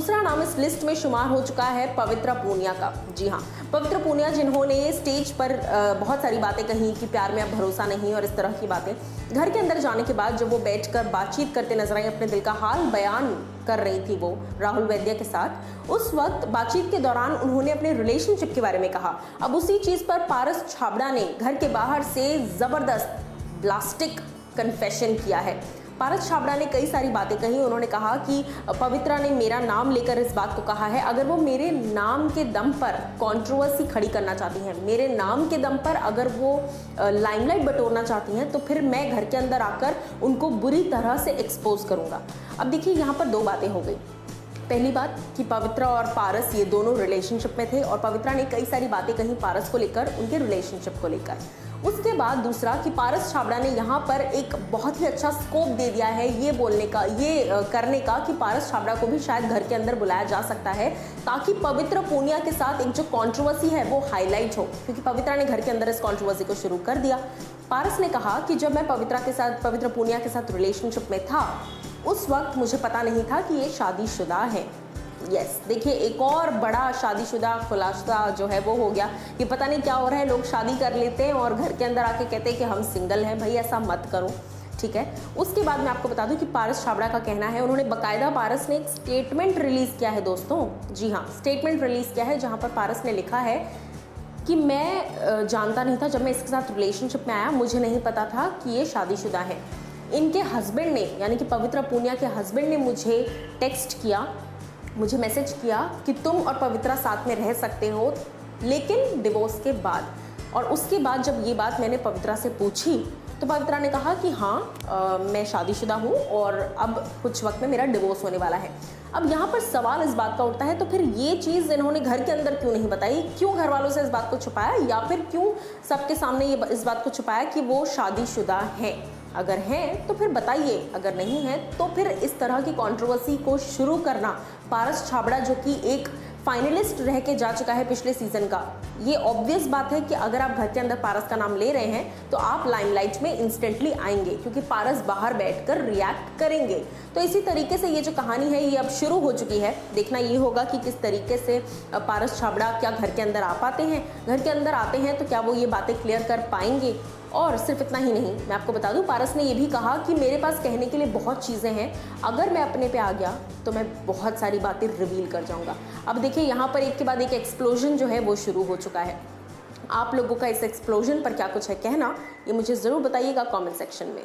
दूसरा नाम इस लिस्ट में शुमार हो चुका है पवित्रा पूनिया का। जी हाँ, पवित्रा पूनिया जिन्होंने स्टेज पर बहुत सारी बातें कही कि प्यार में अब भरोसा नहीं और इस तरह की बातें। घर के अंदर जाने के बाद जब वो बैठकर बातचीत करते नजर आई, अपने दिल का हाल बयान कर रही थी वो राहुल वैद्य के साथ, उस वक्त बातचीत के दौरान उन्होंने अपने रिलेशनशिप के बारे में कहा। अब उसी चीज पर पारस छाबड़ा ने घर के बाहर से जबरदस्त ब्लास्टिक कन्फेशन किया है। पारस छाबड़ा ने कई सारी बातें कही। उन्होंने कहा कि पवित्रा ने मेरा नाम लेकर इस बात को कहा है, अगर वो मेरे नाम के दम पर कंट्रोवर्सी खड़ी करना चाहती हैं, मेरे नाम के दम पर अगर वो लाइमलाइट बटोरना चाहती हैं, तो फिर मैं घर के अंदर आकर उनको बुरी तरह से एक्सपोज करूंगा। अब देखिए, यहाँ पर दो बातें हो गई। पहली बात कि पवित्रा और पारस ये दोनों रिलेशनशिप में थे और पवित्रा ने कई सारी बातें कही पारस को लेकर, उनके रिलेशनशिप को लेकर। उसके बाद दूसरा कि पारस छाबड़ा ने यहाँ पर एक बहुत ही अच्छा स्कोप दे दिया है ये बोलने का, ये करने का कि पारस छाबड़ा को भी शायद घर के अंदर बुलाया जा सकता है, ताकि पवित्रा पूनिया के साथ एक जो कंट्रोवर्सी है वो हाईलाइट हो, क्योंकि पवित्रा ने घर के अंदर इस कंट्रोवर्सी को शुरू कर दिया। पारस ने कहा कि जब मैं पवित्रा पूनिया के साथ रिलेशनशिप में था, उस वक्त मुझे पता नहीं था कि ये शादीशुदा है। यस, देखिए, एक और बड़ा शादीशुदा खुलासा जो है वो हो गया कि पता नहीं क्या हो रहा है, लोग शादी कर लेते हैं और घर के अंदर आके कहते हैं कि हम सिंगल हैं। भाई ऐसा मत करो, ठीक है। उसके बाद मैं आपको बता दूं कि पारस छाबड़ा का कहना है, उन्होंने बाकायदा पारस ने एक स्टेटमेंट रिलीज किया है दोस्तों। जी हाँ, स्टेटमेंट रिलीज किया है जहाँ पर पारस ने लिखा है कि मैं जानता नहीं था, जब मैं इसके साथ रिलेशनशिप में आया मुझे नहीं पता था कि ये शादीशुदा है। इनके हस्बैंड ने, यानी कि पवित्रा पूनिया के हस्बैंड ने मुझे टेक्स्ट किया, मुझे मैसेज किया कि तुम और पवित्रा साथ में रह सकते हो, लेकिन डिवोर्स के बाद। और उसके बाद जब ये बात मैंने पवित्रा से पूछी तो पवित्रा ने कहा कि हाँ, मैं शादीशुदा हूँ और अब कुछ वक्त में मेरा डिवोर्स होने वाला है। अब यहाँ पर सवाल इस बात का उठता है, तो फिर ये चीज़ इन्होंने घर के अंदर क्यों नहीं बताई? क्यों घर वालों से इस बात को छुपाया, या फिर क्यों सबके सामने ये इस बात को छुपाया कि वो शादीशुदा है? अगर हैं तो फिर बताइए, अगर नहीं है तो फिर इस तरह की कंट्रोवर्सी को शुरू करना, पारस छाबड़ा जो कि एक फाइनलिस्ट रह के जा चुका है पिछले सीजन का, ये ऑब्वियस बात है कि अगर आप घर के अंदर पारस का नाम ले रहे हैं तो आप लाइमलाइट में इंस्टेंटली आएंगे, क्योंकि पारस बाहर बैठकर रिएक्ट करेंगे। तो इसी तरीके से ये जो कहानी है ये अब शुरू हो चुकी है। देखना ये होगा कि किस तरीके से पारस छाबड़ा क्या घर के अंदर आ पाते हैं। घर के अंदर आते हैं तो क्या वो ये बातें क्लियर कर पाएंगे? और सिर्फ इतना ही नहीं, मैं आपको बता दूं, पारस ने ये भी कहा कि मेरे पास कहने के लिए बहुत चीज़ें हैं, अगर मैं अपने पे आ गया तो मैं बहुत सारी बातें रिवील कर जाऊंगा। अब देखिए, यहाँ पर एक के बाद एक एक्सप्लोजन जो है वो शुरू हो चुका है। आप लोगों का इस एक्सप्लोजन पर क्या कुछ है कहना, ये मुझे ज़रूर बताइएगा कमेंट सेक्शन में।